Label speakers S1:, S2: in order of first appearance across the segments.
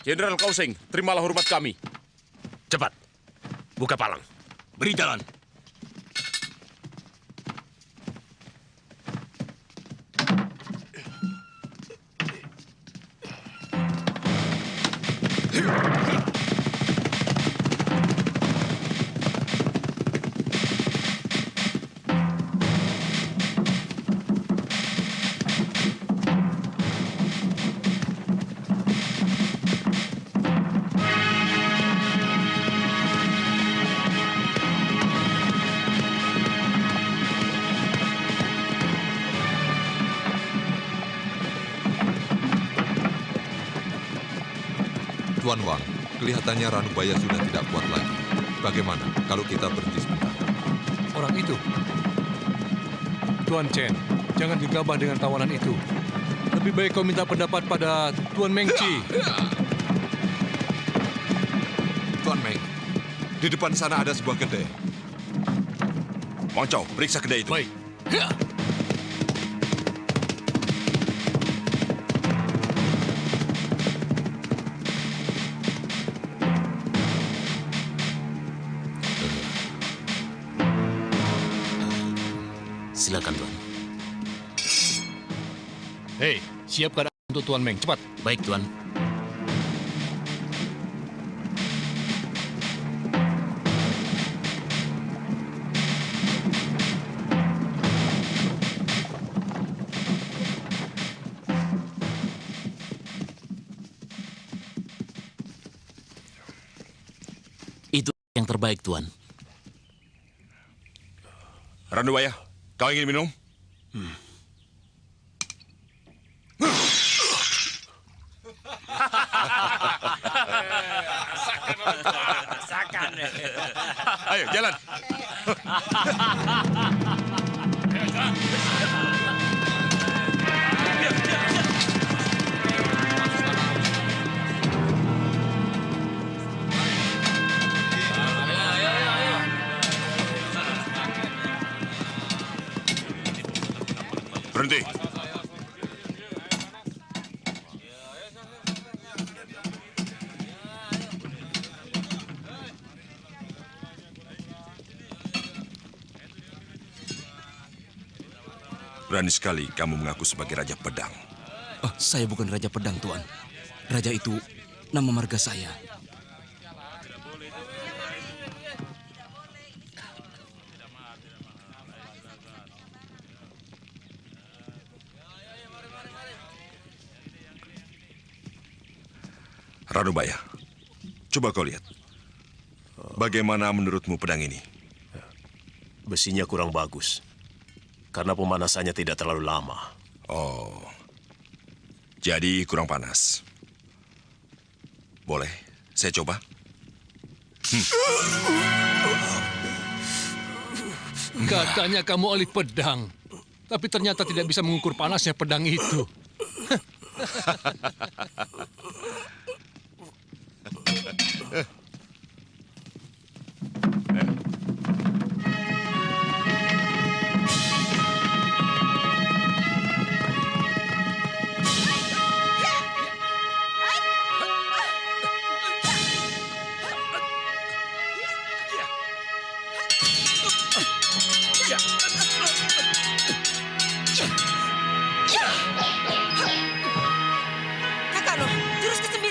S1: Jenderal Kausing, terimalah hormat kami.
S2: Cepat, buka palang. Beri jalan.
S3: Tuan Wang, kelihatannya Ranubaya sudah tidak kuat lagi. Bagaimana kalau kita berhenti sebentar?
S4: Orang itu? Tuan Chen, jangan gegabah dengan tawanan itu. Lebih baik kau minta pendapat pada Tuan Meng Chi.
S3: Tuan Meng, di depan sana ada sebuah kedai.
S1: Wang Chao, periksa kedai itu.
S4: Baik.
S2: Silakan, Tuan.
S4: Hei, siapkan untuk Tuan Meng, cepat.
S2: Baik, Tuan. Itu yang terbaik, Tuan.
S1: Ranubaya, kau ingin minum? Ayo, jalan. Berhenti. Berani sekali kamu mengaku sebagai Raja Pedang.
S5: Oh, saya bukan Raja Pedang, Tuan. Raja itu nama marga saya.
S1: Ranubaya, coba kau lihat. Bagaimana menurutmu pedang ini?
S2: Besinya kurang bagus. Karena pemanasannya tidak terlalu lama.
S1: Oh, jadi kurang panas. Boleh, saya coba.
S4: Katanya kamu ahli pedang. Tapi ternyata tidak bisa mengukur panasnya pedang itu.
S6: Kakak, jurus ke-9.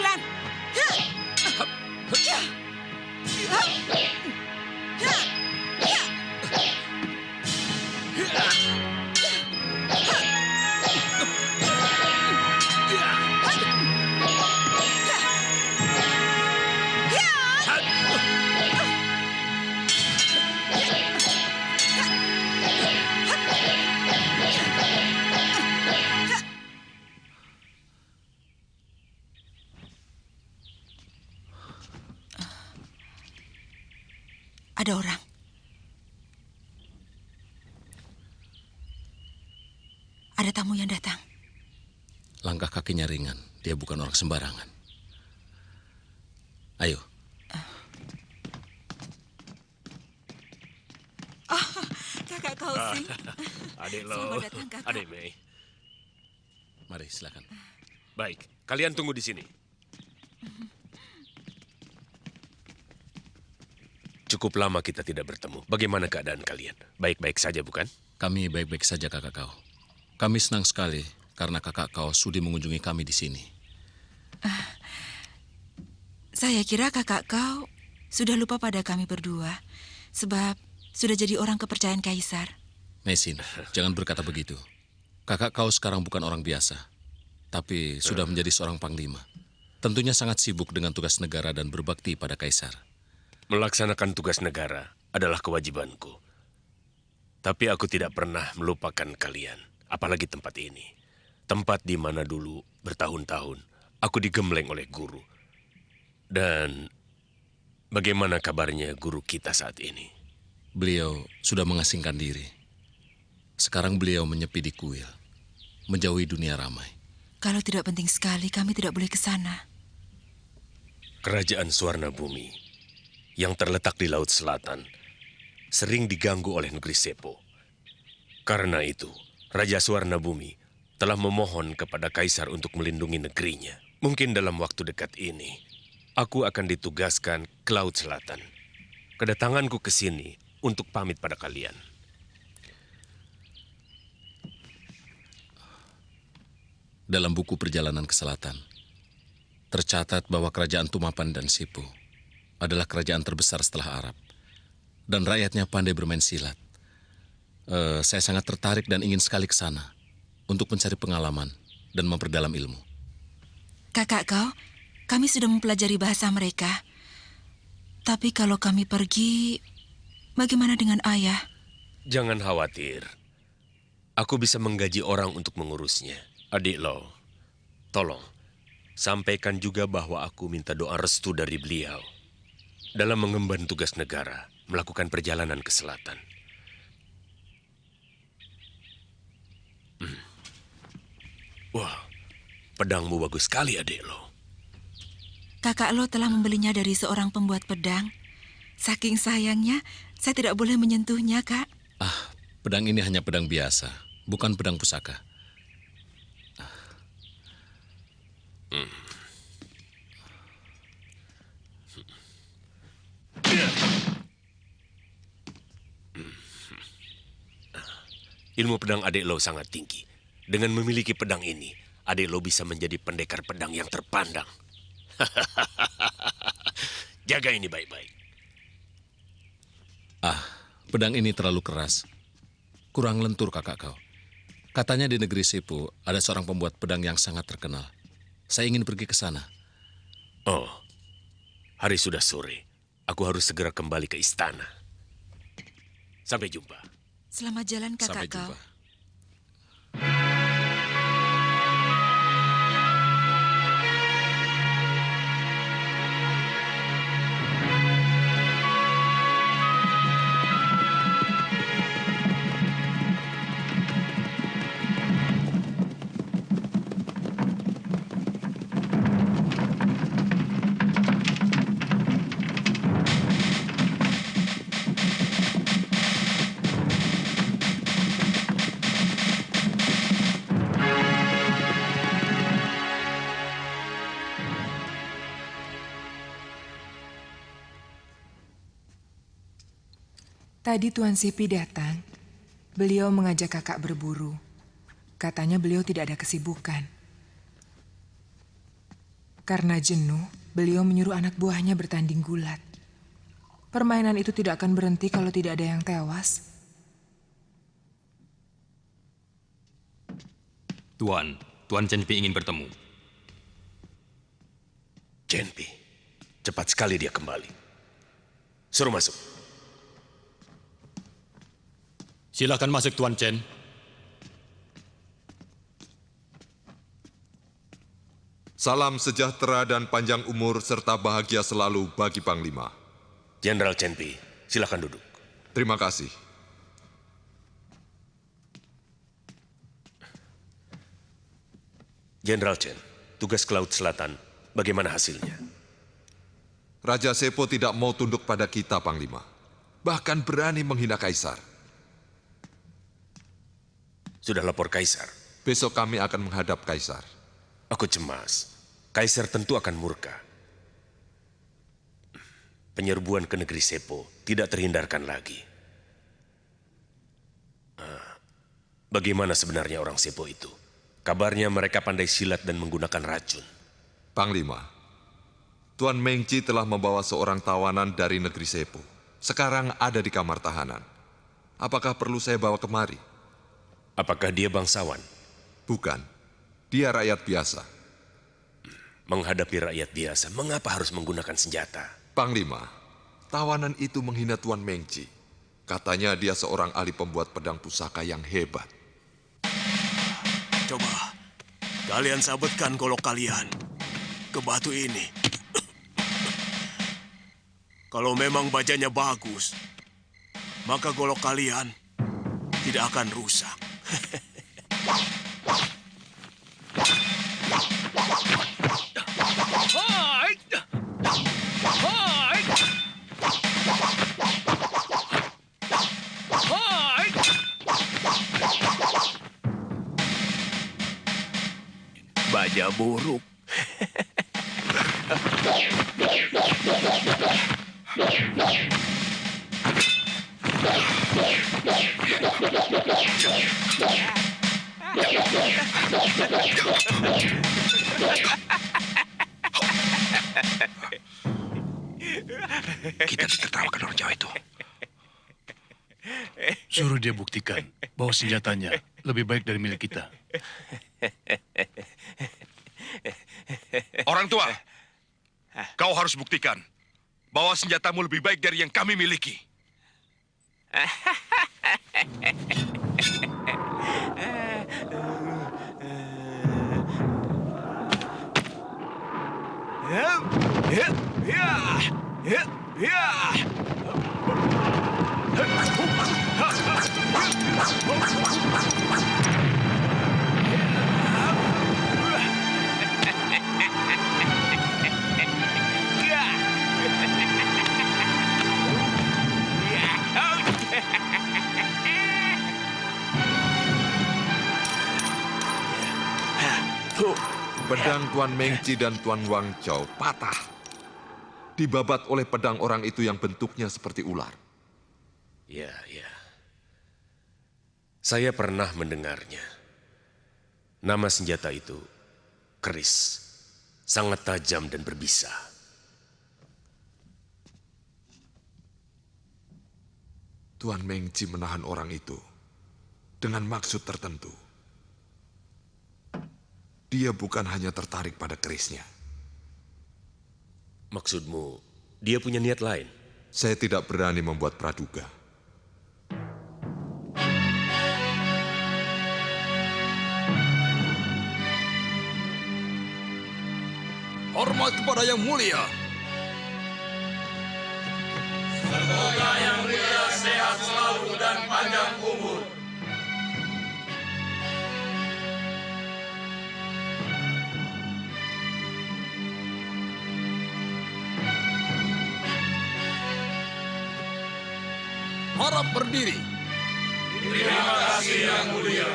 S6: Ada orang. Ada tamu yang datang.
S2: Langkah kakinya ringan. Dia bukan orang sembarangan. Ayo.
S6: Oh, Kakak Kausing.
S2: Adik
S6: Selamat datang, Kakak.
S2: Adik Mei. Mari, silakan. Baik, kalian tunggu di sini.
S7: Cukup lama kita tidak bertemu. Bagaimana keadaan kalian? Baik-baik saja, bukan?
S4: Kami baik-baik saja, kakak kau. Kami senang sekali karena kakak kau sudi mengunjungi kami di sini.
S6: Saya kira kakak kau sudah lupa pada kami berdua, sebab sudah jadi orang kepercayaan Kaisar.
S4: Nesin, jangan berkata begitu. Kakak kau sekarang bukan orang biasa, tapi sudah menjadi seorang panglima. Tentunya sangat sibuk dengan tugas negara dan berbakti pada Kaisar.
S7: Melaksanakan tugas negara adalah kewajibanku. Tapi aku tidak pernah melupakan kalian, apalagi tempat ini. Tempat di mana dulu bertahun-tahun aku digembleng oleh guru. Dan bagaimana kabarnya guru kita saat ini?
S4: Beliau sudah mengasingkan diri. Sekarang beliau menyepi di kuil, menjauhi dunia ramai.
S6: Kalau tidak penting sekali, kami tidak boleh ke sana.
S7: Kerajaan Suwarna Bumi yang terletak di Laut Selatan sering diganggu oleh negeri Sepo. Karena itu, Raja Suwarna Bumi telah memohon kepada Kaisar untuk melindungi negerinya. Mungkin dalam waktu dekat ini, aku akan ditugaskan ke Laut Selatan. Kedatanganku ke sini untuk pamit pada kalian.
S4: Dalam buku perjalanan ke selatan, tercatat bahwa kerajaan Tumapan dan Sipu adalah kerajaan terbesar setelah Arab. Dan rakyatnya pandai bermain silat. Saya sangat tertarik dan ingin sekali ke sana untuk mencari pengalaman dan memperdalam ilmu.
S6: Kakak kau, kami sudah mempelajari bahasa mereka. Tapi kalau kami pergi, bagaimana dengan ayah?
S7: Jangan khawatir. Aku bisa menggaji orang untuk mengurusnya. Adik Lo, tolong sampaikan juga bahwa aku minta doa restu dari beliau dalam mengemban tugas negara, melakukan perjalanan ke selatan. Wah, pedangmu bagus sekali, adik Lo.
S6: Kakak lo telah membelinya dari seorang pembuat pedang. Saking sayangnya, saya tidak boleh menyentuhnya, Kak.
S4: Pedang ini hanya pedang biasa, bukan pedang pusaka.
S7: Ilmu pedang adik Lo sangat tinggi. Dengan memiliki pedang ini, adik Lo bisa menjadi pendekar pedang yang terpandang. Jaga ini baik-baik.
S4: Pedang ini terlalu keras. Kurang lentur, kakak kau. Katanya di negeri Sipu ada seorang pembuat pedang yang sangat terkenal. Saya ingin pergi ke sana.
S7: Oh, hari sudah sore. Aku harus segera kembali ke istana. Sampai jumpa.
S6: Selamat jalan, kakak
S4: Sampai
S6: kau.
S4: jumpa.
S8: Tadi Tuan Sipi datang. Beliau mengajak kakak berburu. Katanya beliau tidak ada kesibukan. Karena jenuh, beliau menyuruh anak buahnya bertanding gulat. Permainan itu tidak akan berhenti kalau tidak ada yang tewas.
S9: Tuan Cenpi ingin bertemu.
S7: Cenpi, cepat sekali dia kembali. Suruh masuk.
S9: Silakan masuk, Tuan Chen.
S3: Salam sejahtera dan panjang umur serta bahagia selalu bagi Panglima.
S7: Jenderal Cenpi, silakan duduk.
S3: Terima kasih.
S7: Jenderal Chen, tugas ke Laut Selatan, bagaimana hasilnya?
S3: Raja Sepo tidak mau tunduk pada kita, Panglima. Bahkan berani menghina Kaisar.
S7: Sudah lapor Kaisar.
S3: Besok kami akan menghadap Kaisar.
S7: Aku cemas. Kaisar tentu akan murka. penyerbuan ke negeri Sepo tidak terhindarkan lagi. Bagaimana sebenarnya orang Sepo itu? Kabarnya mereka pandai silat dan menggunakan racun.
S3: Panglima, Tuan Mengci telah membawa seorang tawanan dari negeri Sepo. Sekarang ada di kamar tahanan. Apakah perlu saya bawa kemari?
S7: Apakah dia bangsawan?
S3: Bukan, dia rakyat biasa.
S7: Menghadapi rakyat biasa, mengapa harus menggunakan senjata?
S3: Panglima, tawanan itu menghina Tuan Mengci. Katanya dia seorang ahli pembuat pedang pusaka yang hebat.
S2: Coba, kalian sabetkan golok kalian ke batu ini. Kalau memang bajanya bagus, maka golok kalian tidak akan rusak. Baja buruk.
S10: Kita ditertawakan orang Jawa itu.
S11: Suruh dia buktikan bahwa senjatanya lebih baik dari milik kita.
S10: Orang tua, kau harus buktikan bahwa senjatamu lebih baik dari yang kami miliki.
S3: Pedang Tuan Mengci dan Tuan Wang Chao patah. Dibabat oleh pedang orang itu yang bentuknya seperti ular.
S7: Ya. Saya pernah mendengarnya. Nama senjata itu keris. Sangat tajam dan berbisa.
S3: Tuan Mengci menahan orang itu dengan maksud tertentu. Dia bukan hanya tertarik pada kerisnya.
S7: Maksudmu, dia punya niat lain?
S3: Saya tidak berani membuat praduga.
S10: Hormat kepada yang mulia.
S12: Semoga yang mulia sehat selalu dan panjang umur.
S10: Harap berdiri.
S12: Terima kasih yang mulia.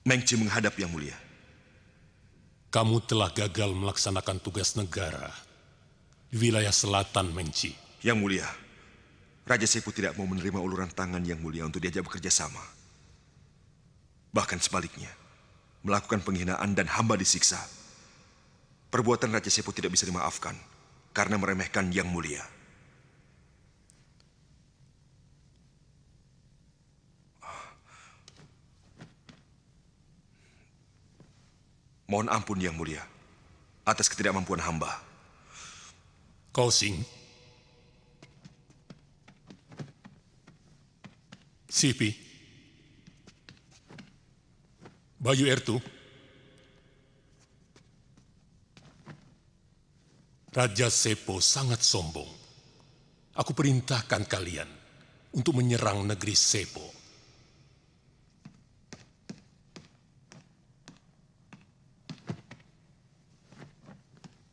S1: Mengci menghadap yang mulia.
S11: Kamu telah gagal melaksanakan tugas negara di wilayah selatan Mengci.
S1: Yang mulia, Raja Sepo tidak mau menerima uluran tangan yang mulia untuk diajak bekerja sama. Bahkan sebaliknya, melakukan penghinaan dan hamba disiksa. Perbuatan Raja Sepo tidak bisa dimaafkan karena meremehkan yang mulia. Mohon ampun yang mulia atas ketidakmampuan hamba.
S11: Kosing, Sipi, Bayu Ertu, Raja Sepo sangat sombong. Aku perintahkan kalian untuk menyerang negeri Sepo.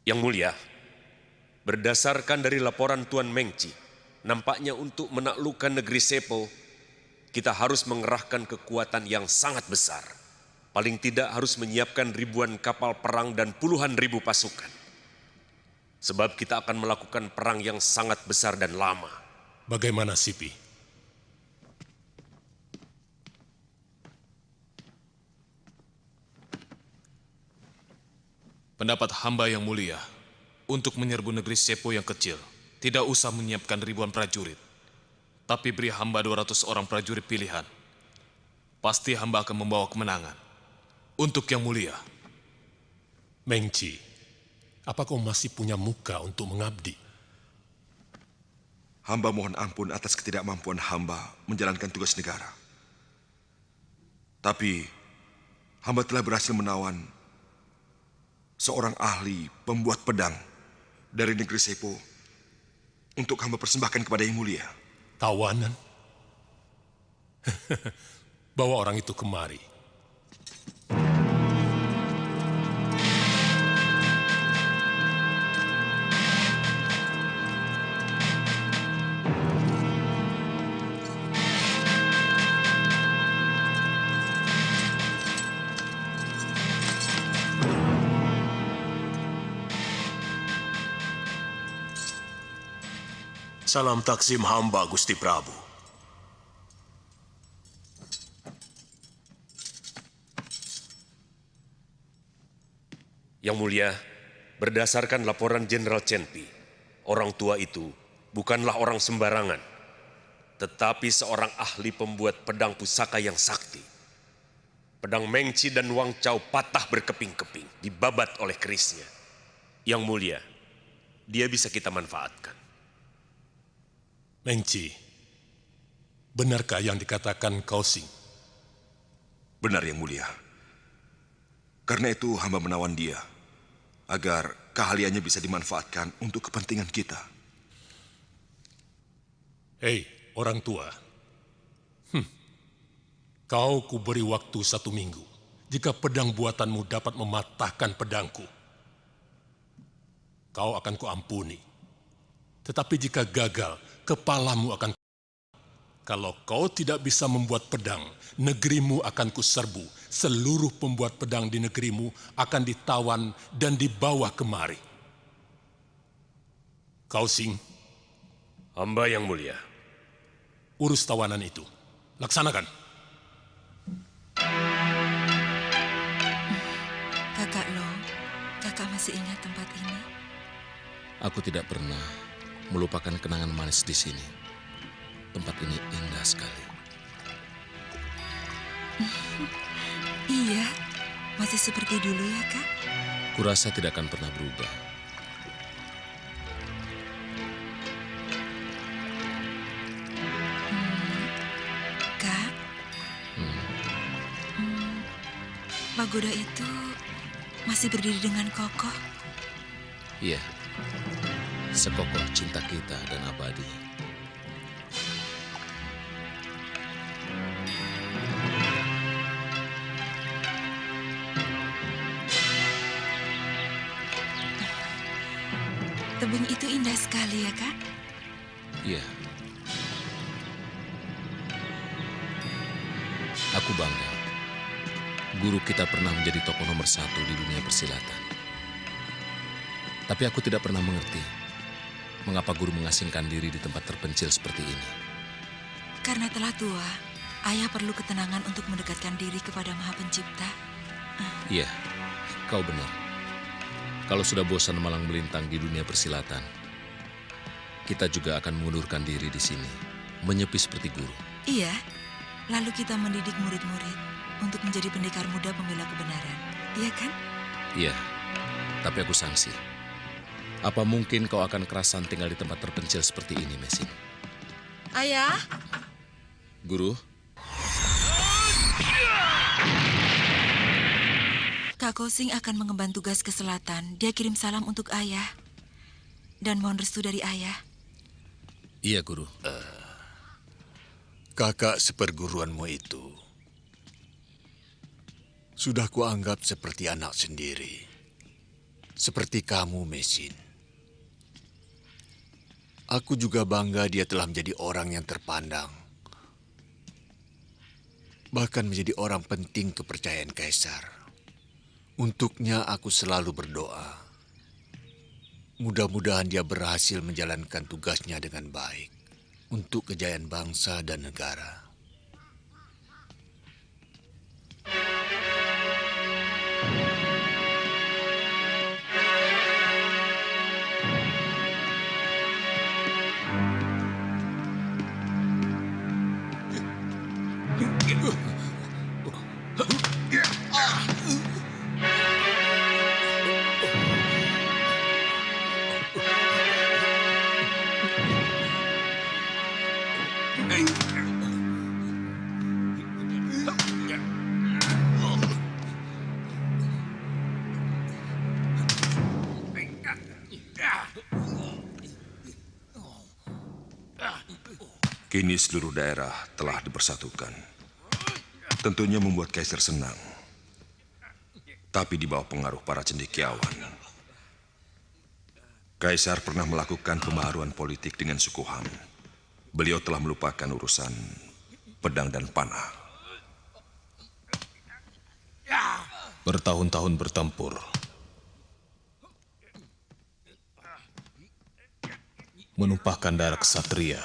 S7: Yang Mulia, berdasarkan dari laporan Tuan Mengci, nampaknya untuk menaklukkan negeri Sepo, kita harus mengerahkan kekuatan yang sangat besar. Paling tidak harus menyiapkan ribuan kapal perang dan puluhan ribu pasukan. Sebab kita akan melakukan perang yang sangat besar dan lama.
S11: Bagaimana, Sipi?
S13: Pendapat hamba yang mulia, untuk menyerbu negeri Sepo yang kecil, tidak usah menyiapkan ribuan prajurit. Tapi beri hamba 200 orang prajurit pilihan. Pasti hamba akan membawa kemenangan. Untuk yang mulia.
S11: Mengci, apa kau masih punya muka untuk mengabdi?
S1: Hamba mohon ampun atas ketidakmampuan hamba menjalankan tugas negara. Tapi, hamba telah berhasil menawan seorang ahli pembuat pedang dari negeri Sepo untuk hamba persembahkan kepada Yang Mulia.
S11: Tawanan? Bawa orang itu kemari.
S2: Salam taksim hamba, Gusti Prabu.
S7: Yang Mulia, berdasarkan laporan Jenderal Chenpi, orang tua itu bukanlah orang sembarangan, tetapi seorang ahli pembuat pedang pusaka yang sakti. Pedang Mengci dan Wang Chao patah berkeping-keping, dibabat oleh kerisnya. Yang Mulia, dia bisa kita manfaatkan.
S11: Mengci, benarkah yang dikatakan Kaosing?
S1: Benar, Yang Mulia. Karena itu hamba menawan dia, agar keahliannya bisa dimanfaatkan untuk kepentingan kita.
S11: Hei, orang tua. Kau kuberi waktu 1 minggu. Jika pedang buatanmu dapat mematahkan pedangku, kau akan kuampuni. Tetapi jika gagal, kepalamu akan. Kalau kau tidak bisa membuat pedang, negerimu akan kuserbu. Seluruh pembuat pedang di negerimu akan ditawan dan dibawa kemari. Kaosing.
S7: Hamba yang mulia.
S11: Urus tawanan itu. Laksanakan.
S6: Kakak Lo, kakak masih ingat tempat ini?
S4: Aku tidak pernah melupakan kenangan manis di sini. Tempat ini indah sekali.
S6: Iya, masih seperti dulu ya, Kak?
S4: Kurasa tidak akan pernah berubah.
S6: Kak, pagoda itu masih berdiri dengan kokoh.
S4: Iya, sekokoh cinta kita dan abadi.
S6: Tebing itu indah sekali ya, Kak?
S4: Iya. Aku bangga. Guru kita pernah menjadi tokoh nomor 1 di dunia persilatan. Tapi aku tidak pernah mengerti mengapa guru mengasingkan diri di tempat terpencil seperti ini.
S6: Karena telah tua, ayah perlu ketenangan untuk mendekatkan diri kepada Maha Pencipta.
S4: Iya, kau benar. Kalau sudah bosan malang melintang di dunia persilatan, kita juga akan mengundurkan diri di sini, menyepi seperti guru.
S6: Iya, lalu kita mendidik murid-murid untuk menjadi pendekar muda pembela kebenaran. Iya kan?
S4: Iya, tapi aku sangsi. Apa mungkin kau akan kerasan tinggal di tempat terpencil seperti ini, Mesin?
S6: Ayah?
S4: Guru?
S6: Kak Kosing akan mengemban tugas ke selatan. Dia kirim salam untuk ayah. Dan mohon restu dari ayah.
S4: Iya, Guru.
S14: Kakak seperguruanmu itu sudah kuanggap seperti anak sendiri. Seperti kamu, Mesin. Aku juga bangga dia telah menjadi orang yang terpandang. Bahkan menjadi orang penting kepercayaan Kaisar. Untuknya aku selalu berdoa. Mudah-mudahan dia berhasil menjalankan tugasnya dengan baik untuk kejayaan bangsa dan negara.
S1: Kini seluruh daerah telah dipersatukan. Tentunya membuat Kaisar senang. Tapi di bawah pengaruh para cendekiawan. Kaisar pernah melakukan pembaharuan politik dengan suku Han. Beliau telah melupakan urusan pedang dan panah.
S13: Bertahun-tahun bertempur. Menumpahkan darah ksatria.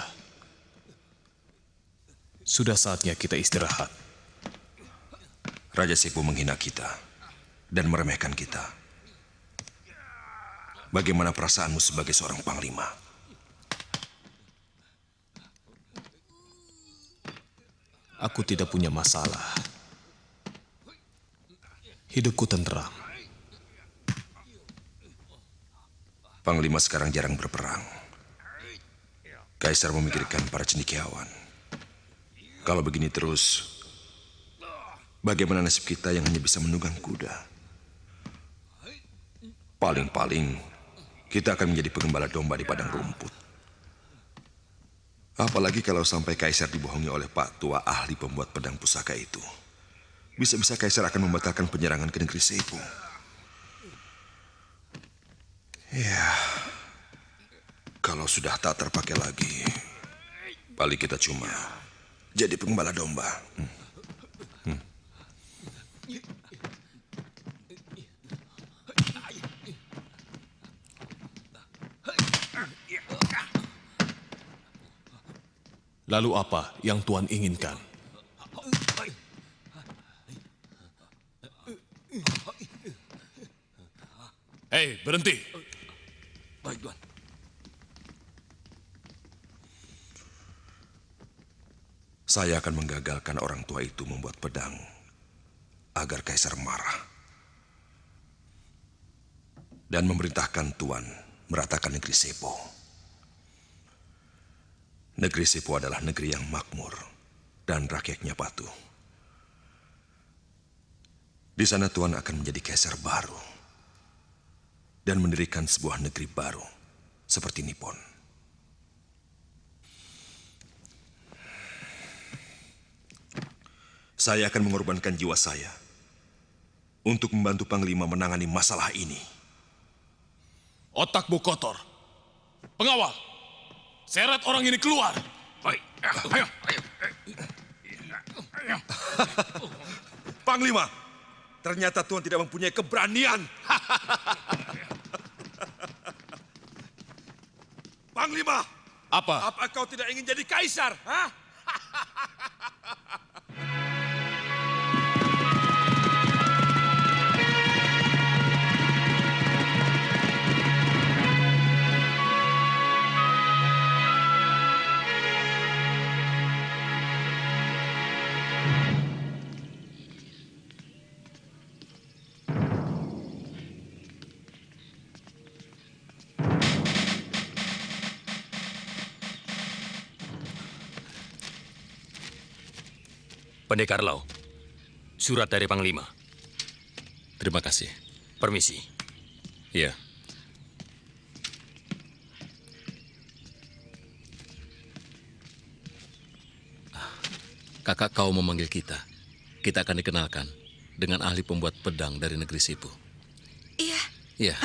S13: Sudah saatnya kita istirahat.
S1: Raja Sepo menghina kita dan meremehkan kita. Bagaimana perasaanmu sebagai seorang panglima?
S13: Aku tidak punya masalah. Hidupku tenteram.
S1: Panglima sekarang jarang berperang. Kaisar memikirkan para cendekiawan. Kalau begini terus, bagaimana nasib kita yang hanya bisa menunggang kuda? Paling-paling, kita akan menjadi pengembala domba di padang rumput. Apalagi kalau sampai Kaisar dibohongi oleh Pak Tua ahli pembuat pedang pusaka itu. Bisa-bisa Kaisar akan membatalkan penyerangan ke negeri Sepo. Ya, kalau sudah tak terpakai lagi, paling kita cuma jadi pengembala domba.
S13: Lalu apa yang Tuan inginkan? Hei, berhenti.
S5: Baik, Tuan.
S1: Saya akan menggagalkan orang tua itu membuat pedang agar Kaisar marah. Dan memerintahkan Tuan meratakan negeri Sepo. Negeri Sepo adalah negeri yang makmur dan rakyatnya patuh. Di sana Tuan akan menjadi Kaisar baru dan mendirikan sebuah negeri baru seperti Nippon. Saya akan mengorbankan jiwa saya untuk membantu Panglima menangani masalah ini.
S13: Otakmu kotor. Pengawal, seret orang ini keluar.
S10: Baik, ayo.
S1: Panglima, ternyata Tuan tidak mempunyai keberanian. Panglima,
S13: apa
S1: kau tidak ingin jadi Kaisar? Hah?
S7: Pendekar Lau, surat dari Panglima.
S4: Terima kasih.
S7: Permisi.
S4: Iya. Kakak kau memanggil kita. Kita akan dikenalkan dengan ahli pembuat pedang dari negeri Sepo.
S6: Iya,
S4: Iya.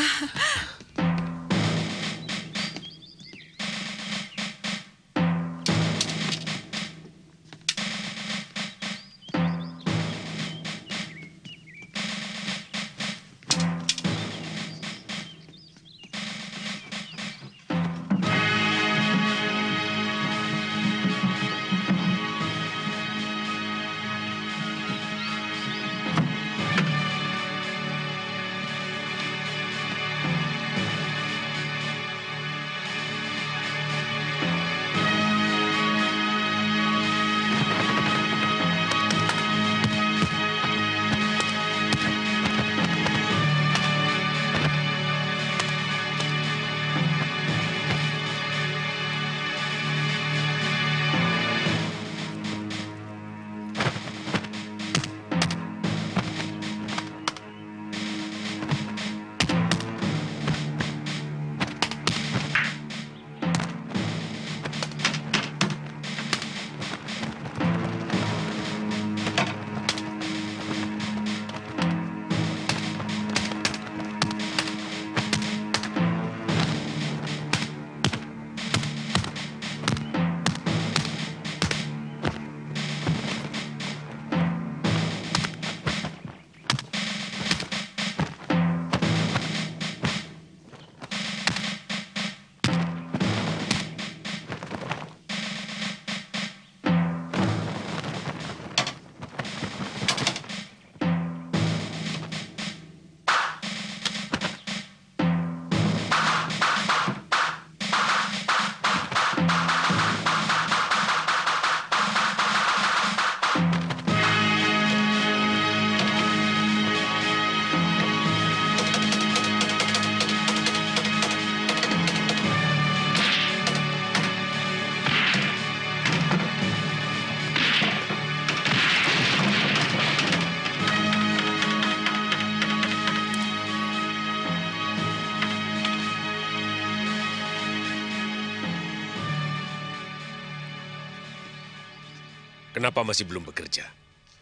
S7: Kenapa masih belum bekerja?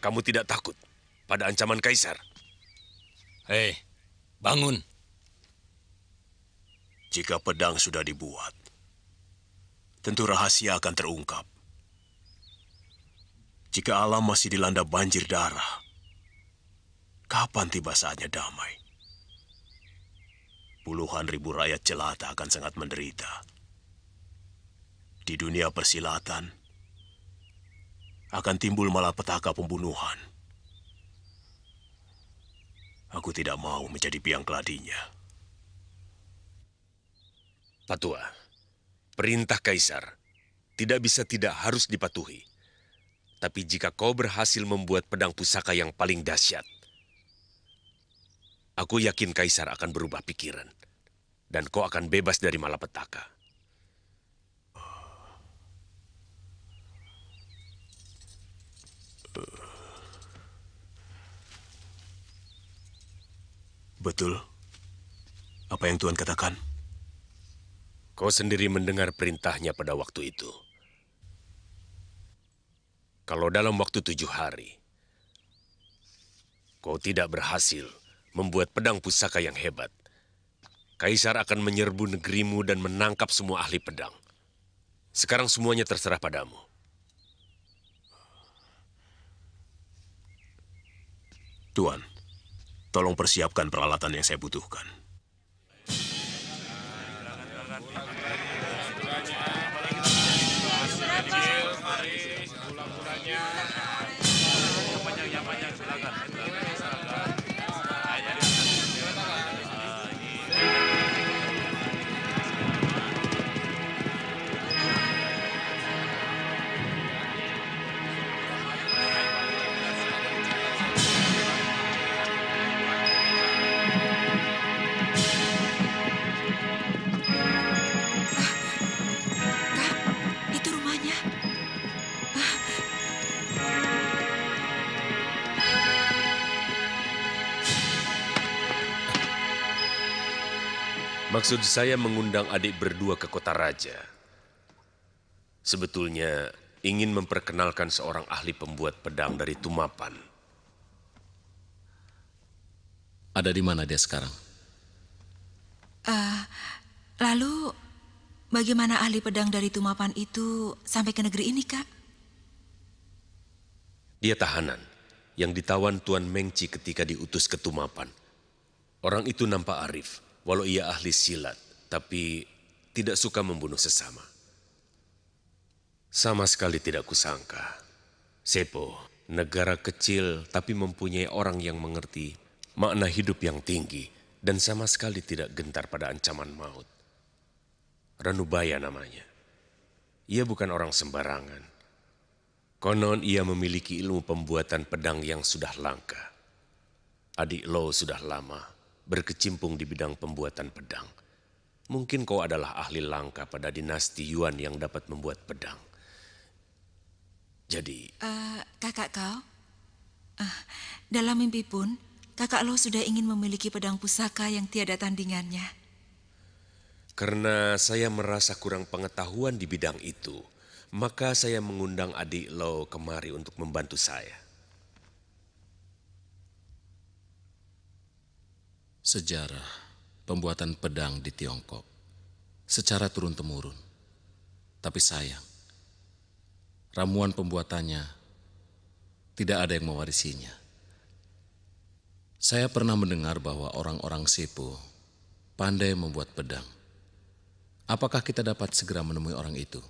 S7: Kamu tidak takut pada ancaman Kaisar?
S9: Hei, bangun.
S2: Jika pedang sudah dibuat, tentu rahasia akan terungkap. Jika alam masih dilanda banjir darah, kapan tiba saatnya damai? Puluhan ribu rakyat jelata akan sangat menderita. Di dunia persilatan, akan timbul malapetaka pembunuhan. Aku tidak mau menjadi biang keladinya.
S7: Patua, perintah Kaisar tidak bisa tidak harus dipatuhi. Tapi jika kau berhasil membuat pedang pusaka yang paling dahsyat, aku yakin Kaisar akan berubah pikiran. Dan kau akan bebas dari malapetaka.
S2: Betul. Apa yang Tuan katakan?
S7: Kau sendiri mendengar perintahnya pada waktu itu. Kalau dalam waktu 7 hari, kau tidak berhasil membuat pedang pusaka yang hebat, Kaisar akan menyerbu negerimu dan menangkap semua ahli pedang. Sekarang semuanya terserah padamu.
S2: Tuan, tolong persiapkan peralatan yang saya butuhkan.
S7: Maksud saya mengundang adik berdua ke kota raja. Sebetulnya ingin memperkenalkan seorang ahli pembuat pedang dari Tumapan.
S4: Ada di mana dia sekarang?
S6: Lalu, bagaimana ahli pedang dari Tumapan itu sampai ke negeri ini, Kak?
S7: Dia tahanan yang ditawan Tuan Mengci ketika diutus ke Tumapan. Orang itu nampak arif, walau ia ahli silat, tapi tidak suka membunuh sesama. Sama sekali tidak kusangka. Sepo, negara kecil tapi mempunyai orang yang mengerti makna hidup yang tinggi dan sama sekali tidak gentar pada ancaman maut. Ranubaya namanya. Ia bukan orang sembarangan. Konon ia memiliki ilmu pembuatan pedang yang sudah langka. Adik Lo sudah lama berkecimpung di bidang pembuatan pedang. Mungkin kau adalah ahli langka pada dinasti Yuan yang dapat membuat pedang. Jadi...
S6: kakak kau? Dalam mimpi pun, kakak Lo sudah ingin memiliki pedang pusaka yang tiada tandingannya.
S7: Karena saya merasa kurang pengetahuan di bidang itu, maka saya mengundang adik Lo kemari untuk membantu saya.
S4: Sejarah pembuatan pedang di Tiongkok secara turun-temurun. Tapi sayang, ramuan pembuatannya tidak ada yang mewarisinya. Saya pernah mendengar bahwa orang-orang Sepo pandai membuat pedang. Apakah kita dapat segera menemui orang itu?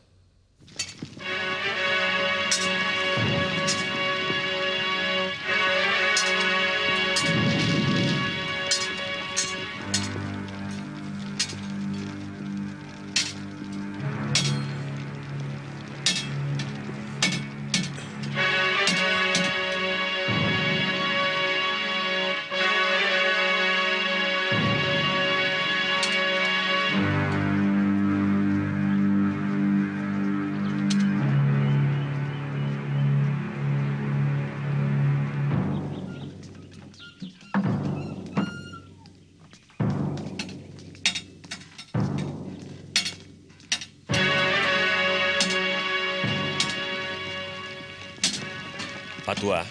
S7: Pak Tua,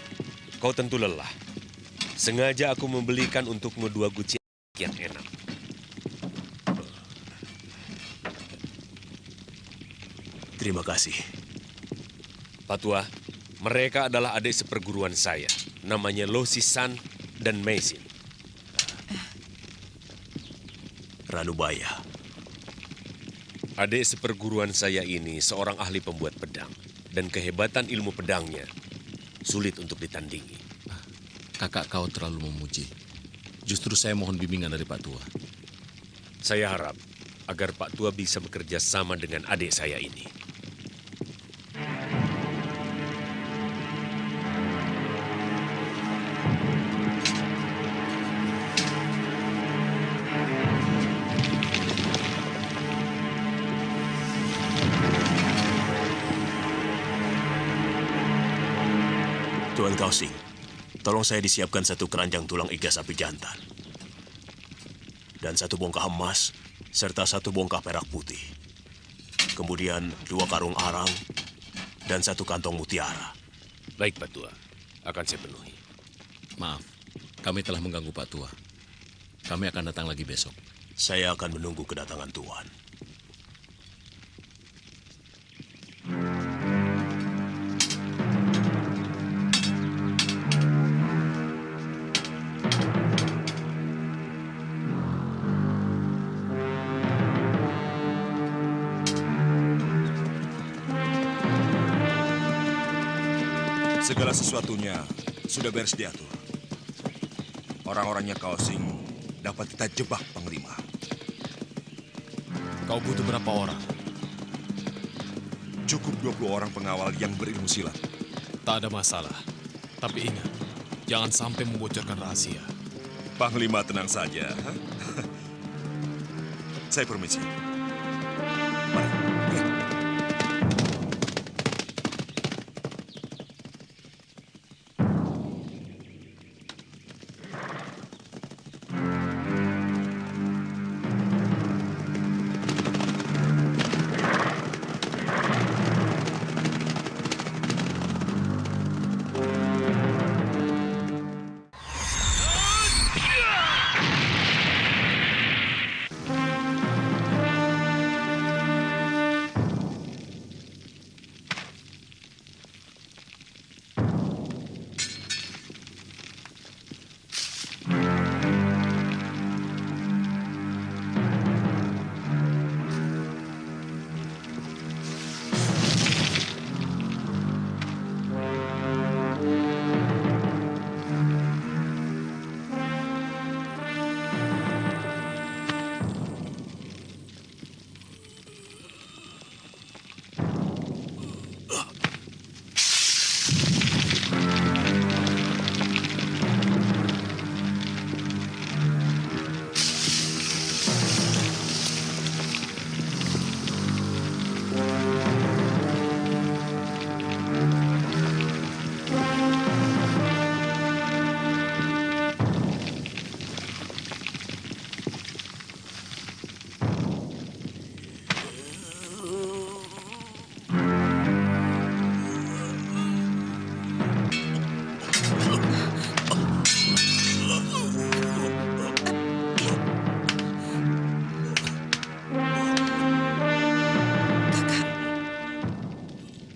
S7: kau tentu lelah. Sengaja aku membelikan untukmu 2 guci yang enak.
S2: Terima kasih.
S7: Pak Tua, mereka adalah adik seperguruan saya. Namanya Lo Sisan dan Meisin.
S2: Ranubaya.
S7: Adik seperguruan saya ini seorang ahli pembuat pedang. Dan kehebatan ilmu pedangnya sulit untuk ditandingi.
S4: Kakak kau terlalu memuji. Justru saya mohon bimbingan dari Pak Tua.
S7: Saya harap agar Pak Tua bisa bekerja sama dengan adik saya ini.
S2: Tuan Kausing, tolong saya disiapkan 1 keranjang tulang iga sapi jantan. Dan 1 bongkah emas, serta 1 bongkah perak putih. Kemudian 2 karung arang, dan 1 kantong mutiara.
S7: Baik, Pak Tua. Akan saya penuhi.
S4: Maaf, kami telah mengganggu Pak Tua. Kami akan datang lagi besok.
S2: Saya akan menunggu kedatangan Tuan.
S1: Segala sesuatunya sudah beres diatur. Orang-orangnya Kausing dapat kita jebak, Panglima.
S13: Kau butuh berapa orang?
S1: Cukup 20 orang pengawal yang berilmu silat.
S13: Tak ada masalah. Tapi ingat, jangan sampai membocorkan rahasia.
S1: Panglima tenang saja. Saya permisi.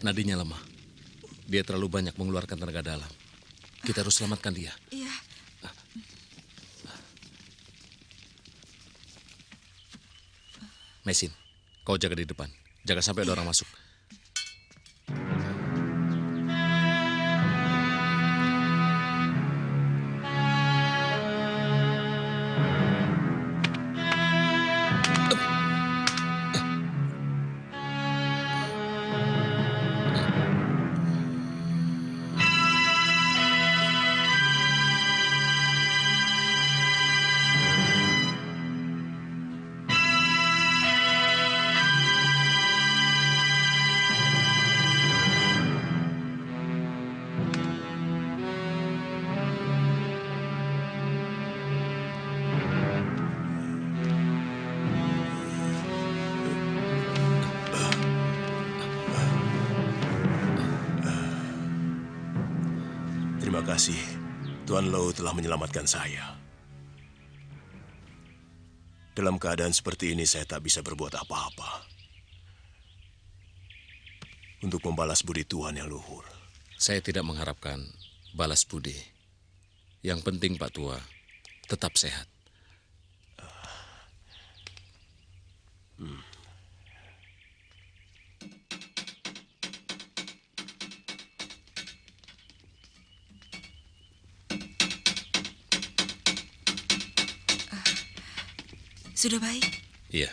S4: Nadinya lemah. Dia terlalu banyak mengeluarkan tenaga dalam. Kita harus selamatkan dia.
S6: Iya.
S4: Mesin, kau jaga di depan. Jangan sampai ada orang masuk.
S2: Terima kasih. Tuan Low telah menyelamatkan saya. Dalam keadaan seperti ini saya tak bisa berbuat apa-apa. Untuk membalas budi Tuhan yang luhur.
S4: Saya tidak mengharapkan balas budi. Yang penting Pak Tua tetap sehat.
S6: Sudah baik?
S4: Iya.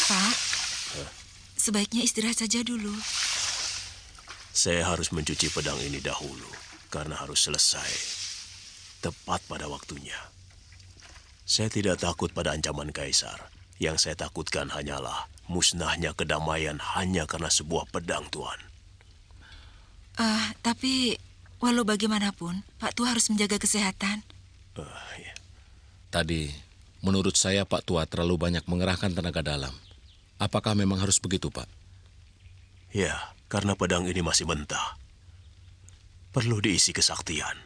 S6: Pak, sebaiknya istirahat saja dulu.
S2: Saya harus mencuci pedang ini dahulu, karena harus selesai tepat pada waktunya. Saya tidak takut pada ancaman Kaisar. Yang saya takutkan hanyalah musnahnya kedamaian hanya karena sebuah pedang, Tuan.
S6: Tapi walau bagaimanapun, Pak Tua harus menjaga kesehatan.
S2: Ya.
S4: Tadi, menurut saya Pak Tua terlalu banyak mengerahkan tenaga dalam. Apakah memang harus begitu, Pak?
S2: Ya, karena pedang ini masih mentah. Perlu diisi kesaktian.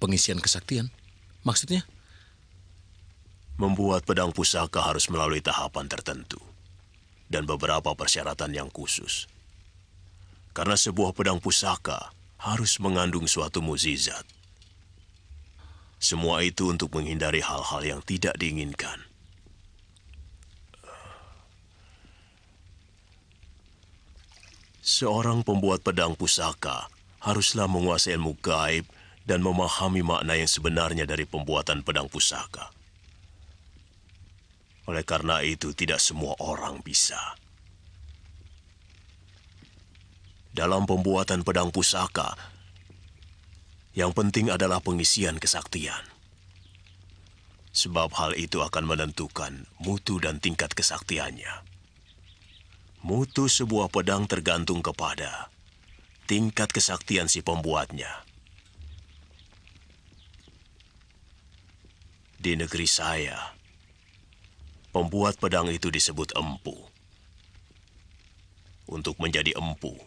S4: Pengisian kesaktian? Maksudnya?
S2: Membuat pedang pusaka harus melalui tahapan tertentu. Dan beberapa persyaratan yang khusus. Karena sebuah pedang pusaka harus mengandung suatu mukjizat. Semua itu untuk menghindari hal-hal yang tidak diinginkan. Seorang pembuat pedang pusaka haruslah menguasai ilmu gaib dan memahami makna yang sebenarnya dari pembuatan pedang pusaka. Oleh karena itu, tidak semua orang bisa. Dalam pembuatan pedang pusaka, yang penting adalah pengisian kesaktian. Sebab hal itu akan menentukan mutu dan tingkat kesaktiannya. Mutu sebuah pedang tergantung kepada tingkat kesaktian si pembuatnya. Di negeri saya, pembuat pedang itu disebut empu. Untuk menjadi empu,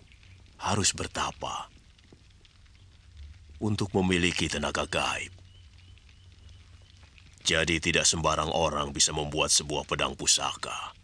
S2: harus bertapa. Untuk memiliki tenaga gaib. Jadi tidak sembarang orang bisa membuat sebuah pedang pusaka.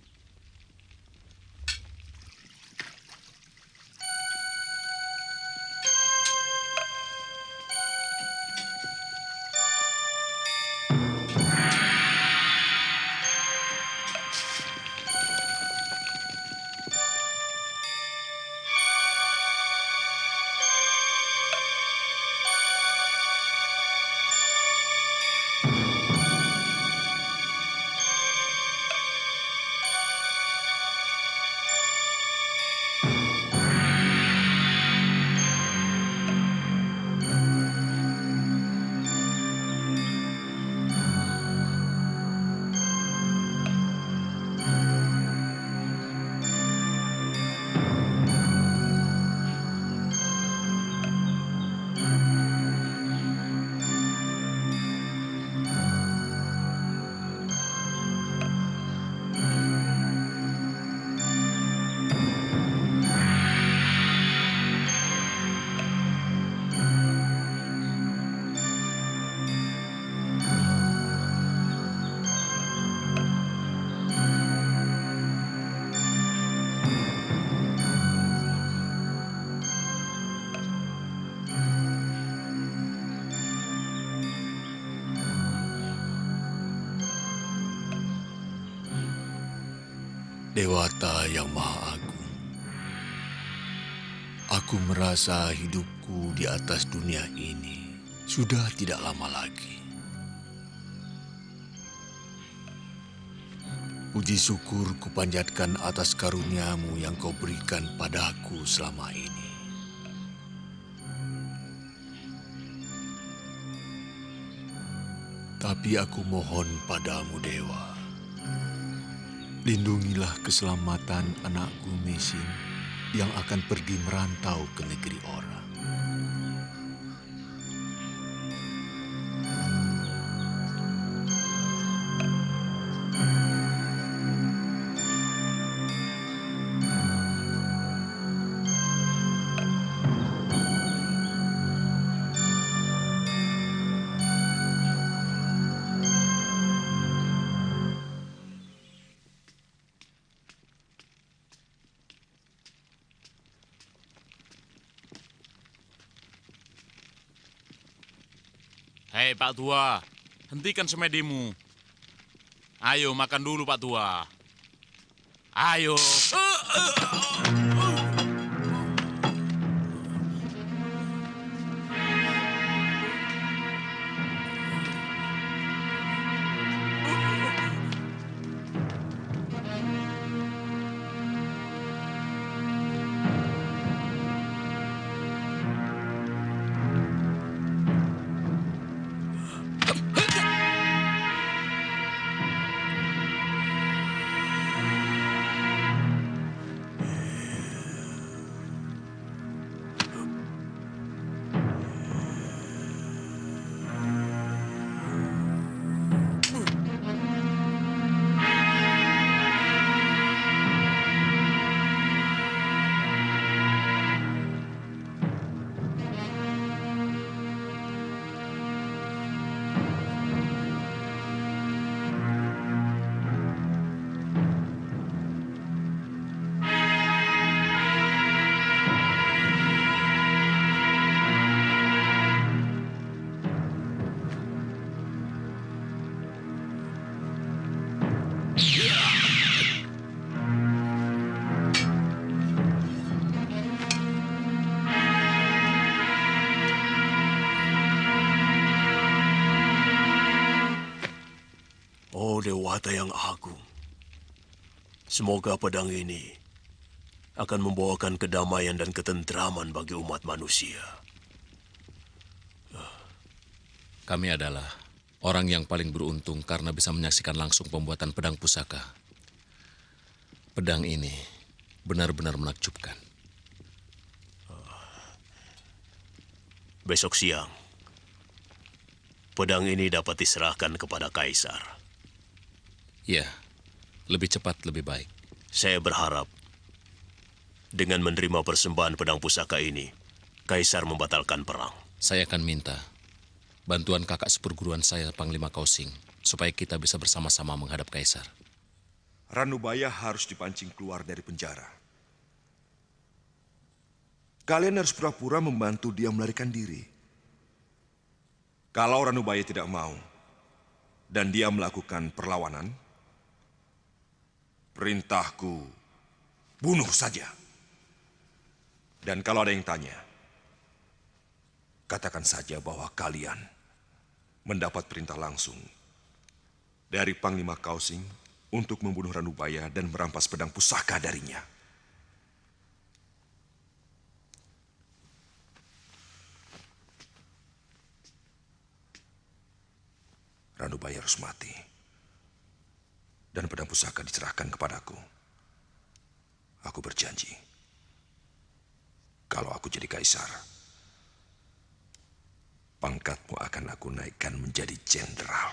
S14: Dewata yang Maha Agung, aku merasa hidupku di atas dunia ini sudah tidak lama lagi. Puji syukur kupanjatkan atas karuniamu yang kau berikan padaku selama ini. Tapi aku mohon padamu, Dewa, lindungilah keselamatan anakku Mesin yang akan pergi merantau ke negeri orang.
S15: Hei Pak Tua, hentikan semedimu. Ayo makan dulu Pak Tua. Ayo.
S2: Dewata yang agung, semoga pedang ini akan membawakan kedamaian dan ketentraman bagi umat manusia.
S4: Kami adalah orang yang paling beruntung karena bisa menyaksikan langsung pembuatan pedang pusaka. Pedang ini benar-benar menakjubkan.
S2: Besok siang, pedang ini dapat diserahkan kepada Kaisar.
S4: Ya, lebih cepat lebih baik.
S2: Saya berharap dengan menerima persembahan pedang pusaka ini, Kaisar membatalkan perang.
S4: Saya akan minta bantuan kakak seperguruan saya, Panglima Kausing, supaya kita bisa bersama-sama menghadap Kaisar.
S1: Ranubaya harus dipancing keluar dari penjara. Kalian harus pura-pura membantu dia melarikan diri. Kalau Ranubaya tidak mau dan dia melakukan perlawanan, perintahku, bunuh saja. Dan kalau ada yang tanya, katakan saja bahwa kalian mendapat perintah langsung dari Panglima Kausing untuk membunuh Ranubaya dan merampas pedang pusaka darinya. Ranubaya harus mati. Dan pedang pusaka diserahkan kepadaku. Aku berjanji, kalau aku jadi kaisar, pangkatmu akan aku naikkan menjadi jenderal.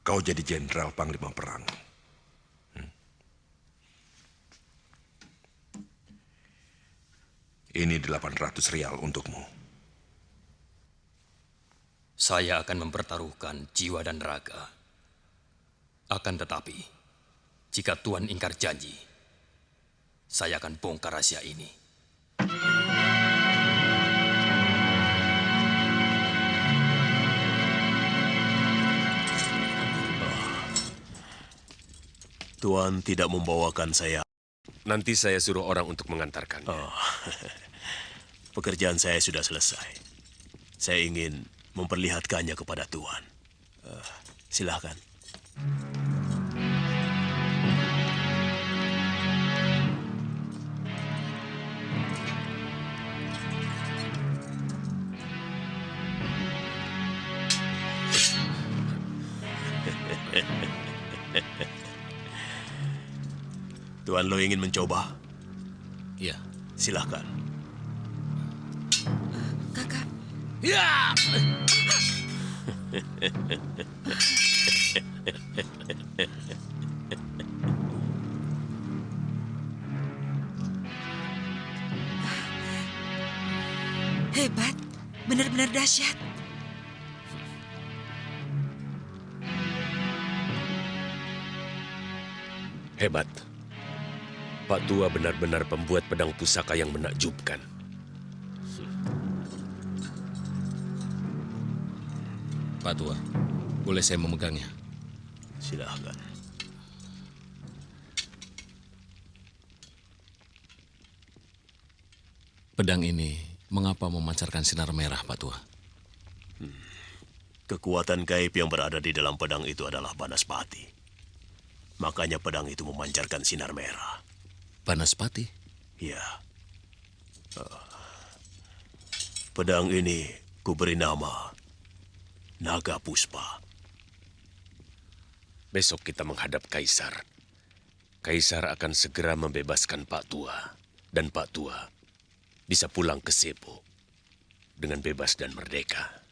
S1: Kau jadi jenderal panglima perang. Ini 800 rial untukmu.
S9: Saya akan mempertaruhkan jiwa dan raga. Akan tetapi, jika Tuan ingkar janji, saya akan bongkar rahasia ini.
S2: Tuan tidak membawakan saya.
S7: Nanti saya suruh orang untuk mengantarkannya.
S2: Oh. Pekerjaan saya sudah selesai. Saya ingin memperlihatkannya kepada Tuan. Silakan. Tuan Lo ingin mencoba?
S4: Iya.
S2: Silakan.
S6: Kakak.
S2: Ya!
S6: Hebat, benar-benar dahsyat.
S7: Hebat. Pak Tua benar-benar pembuat pedang pusaka yang menakjubkan.
S4: Pak Tua, boleh saya memegangnya?
S2: Silakan.
S4: Pedang ini mengapa memancarkan sinar merah, Pak Tua?
S2: Kekuatan gaib yang berada di dalam pedang itu adalah Banaspati. Makanya pedang itu memancarkan sinar merah.
S4: Banaspati?
S2: Ya. Pedang ini kuberi nama Naga Puspa.
S7: Besok kita menghadap Kaisar. Kaisar akan segera membebaskan Pak Tua. Dan Pak Tua bisa pulang ke Sepo dengan bebas dan merdeka.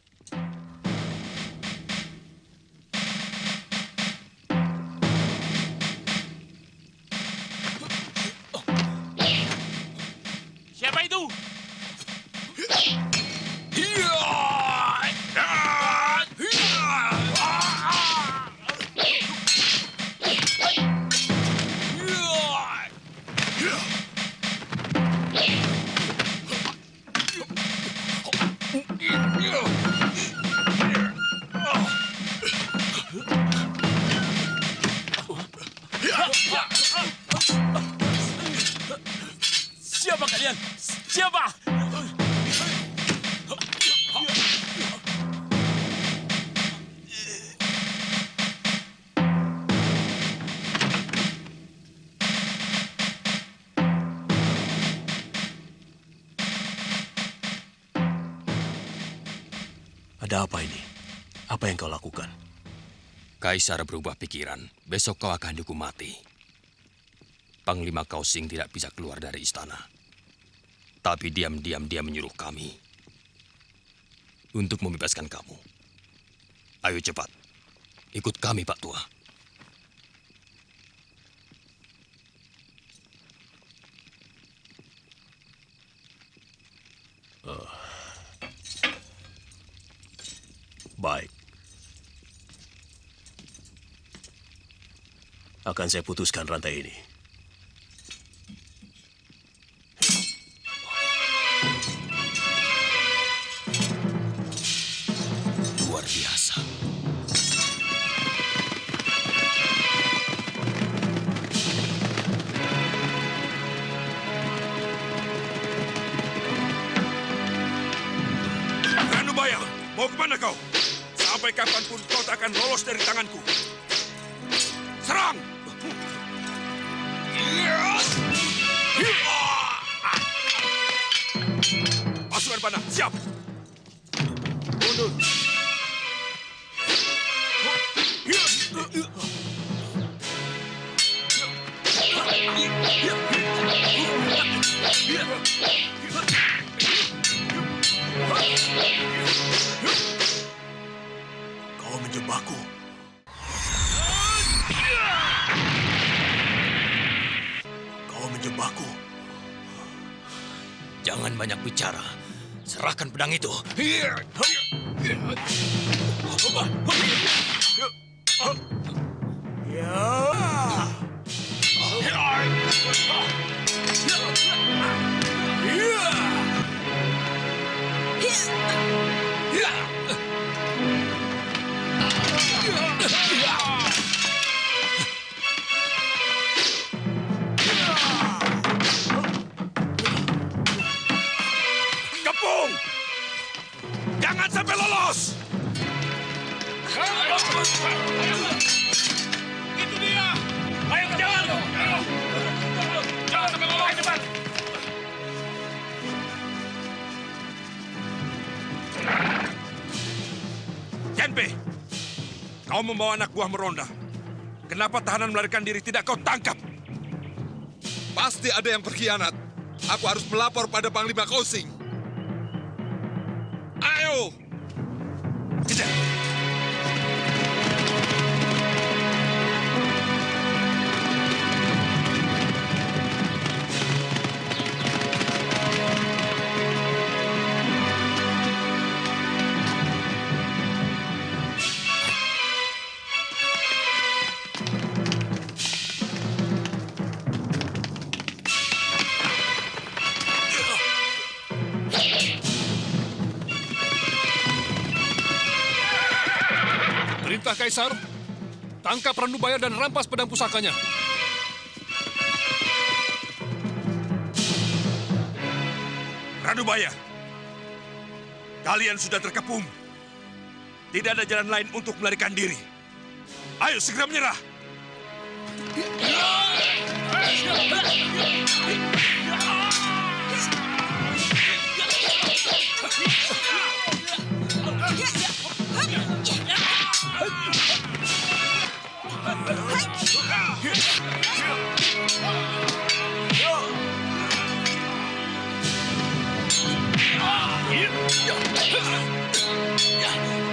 S15: Siapa itu? Siapa kalian? Siapa?
S2: Ada apa ini? Apa yang kau lakukan?
S9: Kaisar berubah pikiran. Besok kau akan dihukum mati. Panglima Kausing tidak bisa keluar dari istana. Tapi diam-diam dia menyuruh kami untuk membebaskan kamu. Ayo cepat, ikut kami, Pak Tua.
S2: Baik. Akan saya putuskan rantai ini.
S9: Luar biasa.
S10: Ranubaya, mau kemana kau? Sampai kapanpun kau tak akan lolos dari tanganku. Serang! Pasukan panah, siap! Mundur!
S2: Kau menjebakku. Kau menjebakku.
S9: Jangan banyak bicara. Serahkan pedang itu.
S15: Itu dia. Ayo kejar. Jangan sampai lewat cepat.
S10: Genpe, kau membawa anak buah meronda. Kenapa tahanan melarikan diri tidak kau tangkap?
S3: Pasti ada yang berkhianat. Aku harus melapor pada Panglima Kausing. Ayo!
S10: Kejar!
S13: Perintah Kaisar, tangkap Ranubaya dan rampas pedang pusakanya.
S10: Ranubaya, kalian sudah terkepung. Tidak ada jalan lain untuk melarikan diri. Ayo segera menyerah.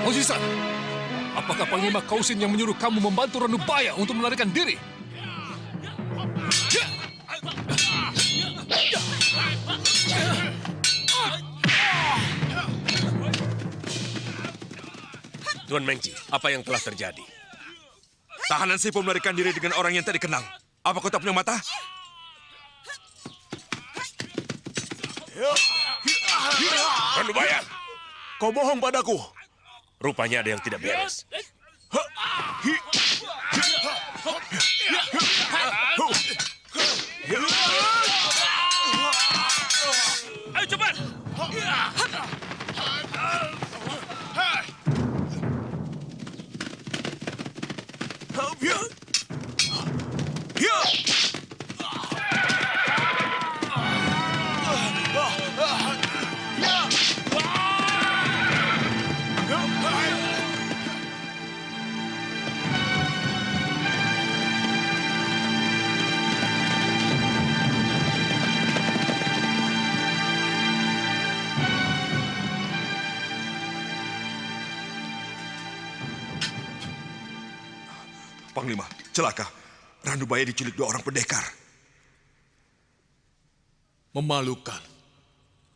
S13: Ozisan, apakah Panglima Kausin yang menyuruh kamu membantu Ranubaya untuk melarikan diri?
S7: Tuan Mengci, apa yang telah terjadi?
S10: Tahanan Sipo melarikan diri dengan orang yang tak dikenal. Apa kau tak punya mata?
S7: Ranubaya,
S10: kau bohong padaku.
S7: Rupanya ada yang tidak beres.
S15: Ayo cepat.
S10: Panglima, celaka. Ranubaya diculik 2 orang pendekar.
S13: Memalukan.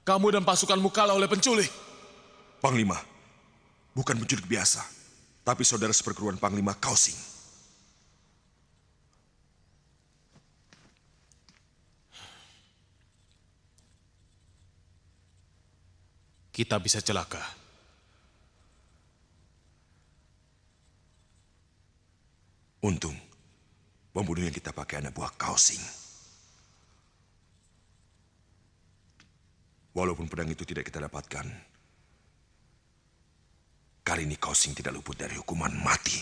S13: Kamu dan pasukanmu kalah oleh penculik.
S10: Panglima, bukan penculik biasa, tapi saudara seperguruan Panglima Kausing.
S13: Kita bisa celaka.
S10: Untung, pembunuh yang kita pakai anak buah Kausing. Walaupun pedang itu tidak kita dapatkan, kali ini Kausing tidak luput dari hukuman mati.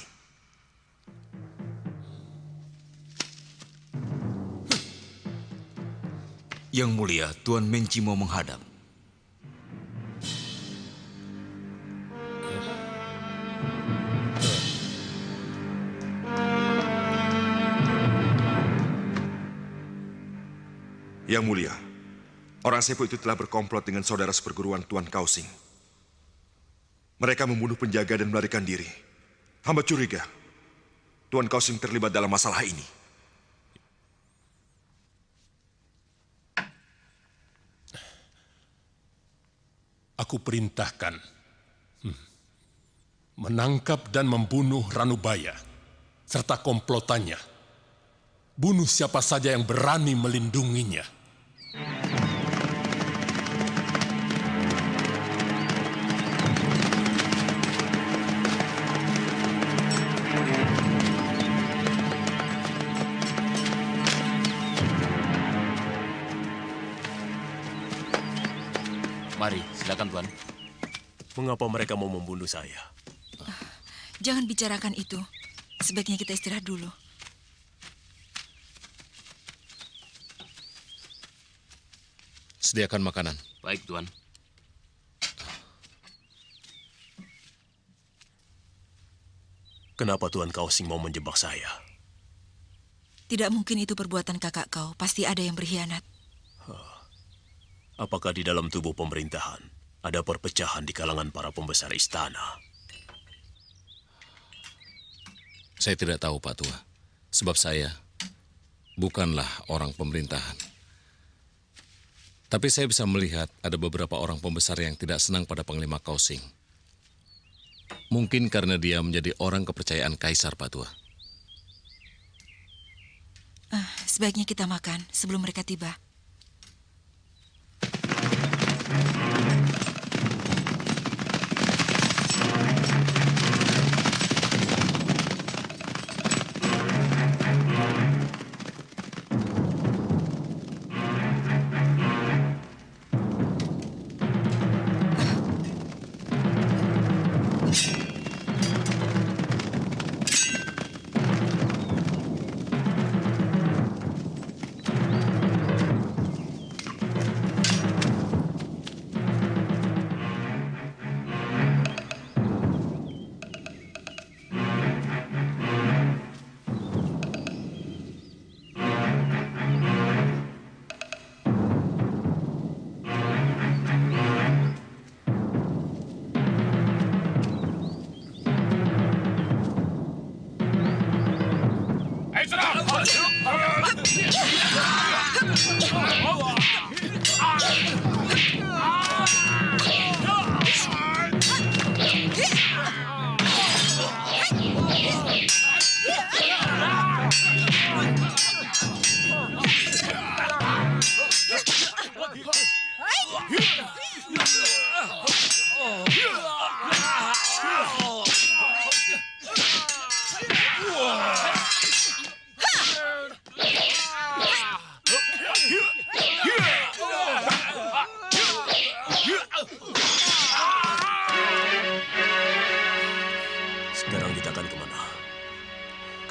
S5: Yang mulia, Tuan Mengci mau menghadap.
S10: Yang mulia, orang Sepo itu telah berkomplot dengan saudara seperguruan Tuan Kausing. Mereka membunuh penjaga dan melarikan diri. Hamba curiga, Tuan Kausing terlibat dalam masalah ini.
S11: Aku perintahkan menangkap dan membunuh Ranubaya serta komplotannya. Bunuh siapa saja yang berani melindunginya.
S5: Mari, silakan Tuan.
S2: Mengapa mereka mau membunuh saya?
S6: Jangan bicarakan itu. Sebaiknya kita istirahat dulu.
S4: Sediakan makanan.
S5: Baik, Tuan.
S2: Kenapa Tuan Kausing mau menjebak saya?
S6: Tidak mungkin itu perbuatan kakak kau. Pasti ada yang berkhianat.
S2: Apakah di dalam tubuh pemerintahan ada perpecahan di kalangan para pembesar istana?
S4: Saya tidak tahu, Pak Tua. Sebab saya bukanlah orang pemerintahan. Tapi saya bisa melihat ada beberapa orang pembesar yang tidak senang pada Panglima Kausing. Mungkin karena dia menjadi orang kepercayaan Kaisar, Pak Tua.
S6: Sebaiknya kita makan sebelum mereka tiba.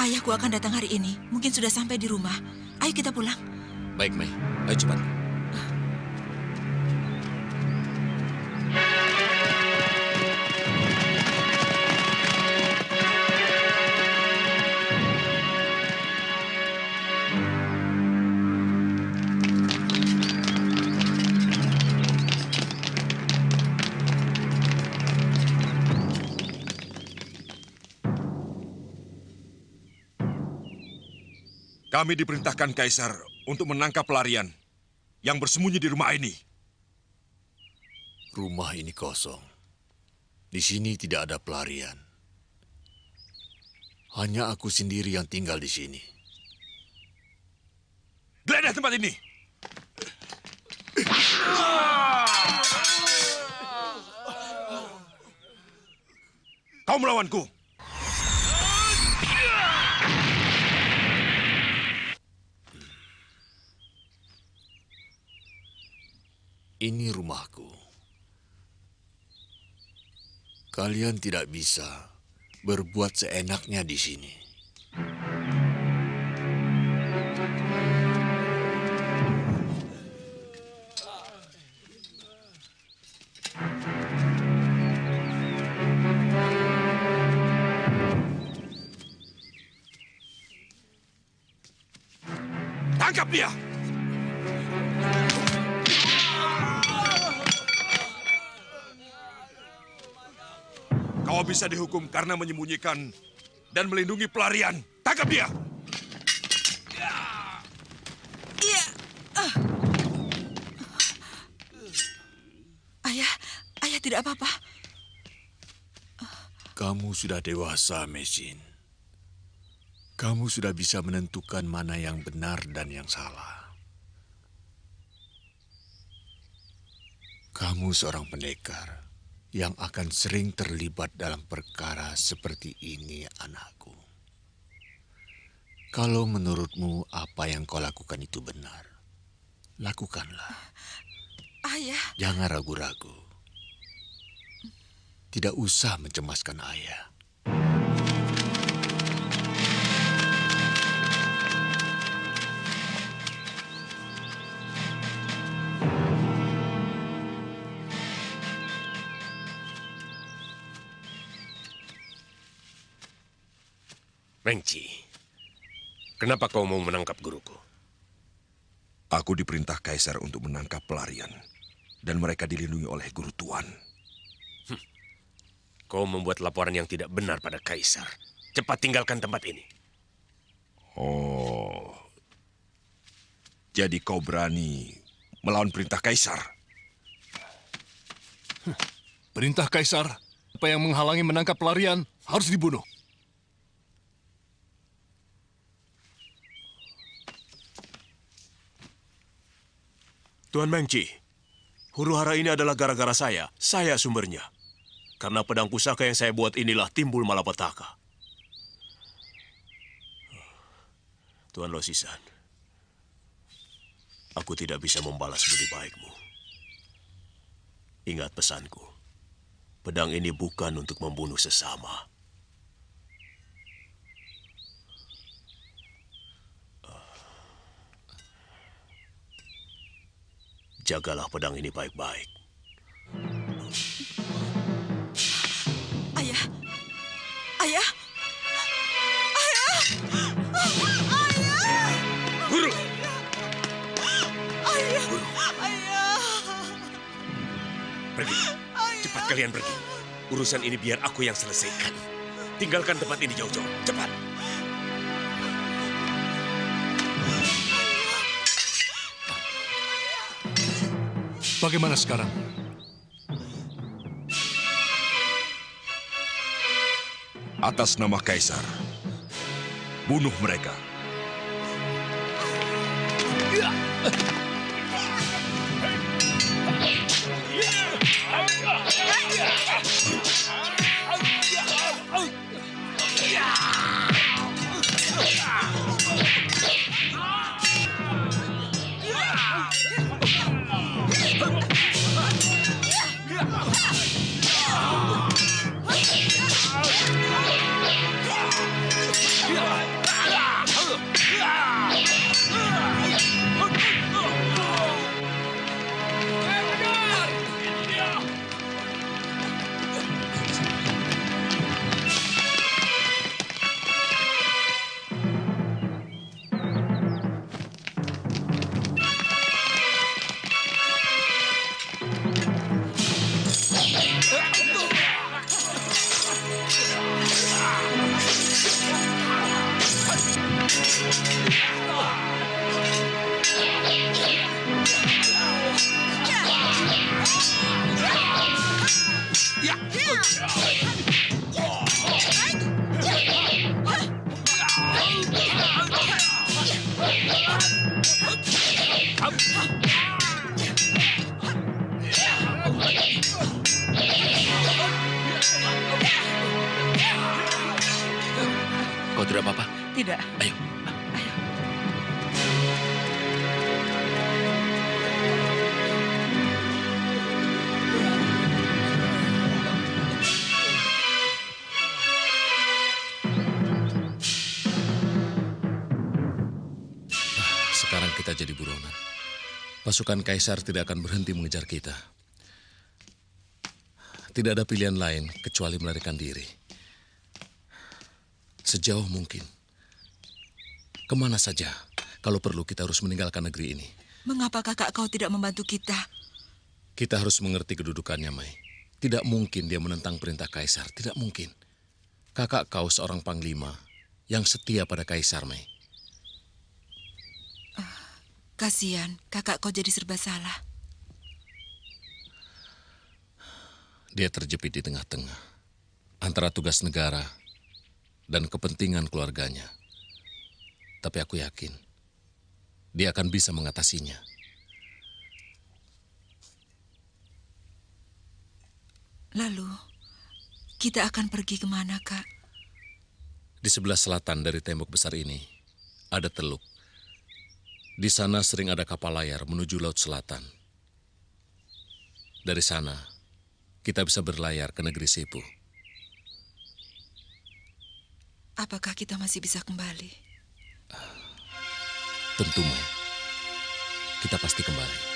S6: Ayahku akan datang hari ini. Mungkin sudah sampai di rumah. Ayo kita pulang.
S4: Baik, Mei. Ayo cepat.
S10: Kami diperintahkan Kaisar untuk menangkap pelarian yang bersembunyi di rumah ini.
S14: Rumah ini kosong. Di sini tidak ada pelarian. Hanya aku sendiri yang tinggal di sini.
S10: Geledah tempat ini! Kau melawanku!
S14: Ini rumahku. Kalian tidak bisa berbuat seenaknya di sini.
S10: Tangkap dia! Kau bisa dihukum karena menyembunyikan dan melindungi pelarian. Tangkap dia!
S6: Iya. Ayah tidak apa-apa.
S14: Kamu sudah dewasa, Mesin. Kamu sudah bisa menentukan mana yang benar dan yang salah. Kamu seorang pendekar yang akan sering terlibat dalam perkara seperti ini, anakku. Kalau menurutmu apa yang kau lakukan itu benar, lakukanlah.
S6: Ayah.
S14: Jangan ragu-ragu. Tidak usah mencemaskan ayah.
S7: Mengci, kenapa kau mau menangkap guruku?
S10: Aku diperintah Kaisar untuk menangkap pelarian. Dan mereka dilindungi oleh guru tuan.
S7: Kau membuat laporan yang tidak benar pada Kaisar. Cepat tinggalkan tempat ini.
S10: Oh, jadi kau berani melawan perintah Kaisar?
S14: Perintah Kaisar, apa yang menghalangi menangkap pelarian harus dibunuh.
S2: Tuan Mengci, huru-hara ini adalah gara-gara saya. Saya sumbernya. Karena pedang pusaka yang saya buat inilah timbul malapetaka. Tuan Losisan, aku tidak bisa membalas budi baikmu. Ingat pesanku, pedang ini bukan untuk membunuh sesama. Jagalah pedang ini baik-baik.
S6: Ayah! Ayah! Ayah! Ayah!
S7: Guru!
S6: Ayah! Ayah!
S7: Pergi. Cepat kalian pergi. Urusan ini biar aku yang selesaikan. Tinggalkan tempat ini jauh-jauh. Cepat.
S14: Bagaimana sekarang?
S10: Atas nama Kaisar, bunuh mereka.
S4: Kau tidak apa-apa?
S6: Tidak.
S4: Ayo. Sekarang kita jadi buronan. Pasukan Kaisar tidak akan berhenti mengejar kita. Tidak ada pilihan lain kecuali melarikan diri. Sejauh mungkin. Kemana saja, kalau perlu kita harus meninggalkan negeri ini.
S6: Mengapa kakak kau tidak membantu kita?
S4: Kita harus mengerti kedudukannya, Mai. Tidak mungkin dia menentang perintah Kaisar, tidak mungkin. Kakak kau seorang panglima yang setia pada Kaisar, Mai.
S6: Kasihan, kakak kau jadi serba salah.
S4: Dia terjepit di tengah-tengah antara tugas negara dan kepentingan keluarganya. Tapi aku yakin dia akan bisa mengatasinya.
S6: Lalu, kita akan pergi kemana, Kak?
S4: Di sebelah selatan dari tembok besar ini ada teluk. Di sana sering ada kapal layar menuju Laut Selatan. Dari sana, kita bisa berlayar ke negeri Sepu.
S6: Apakah kita masih bisa kembali?
S4: Tentu, Mai. Kita pasti kembali.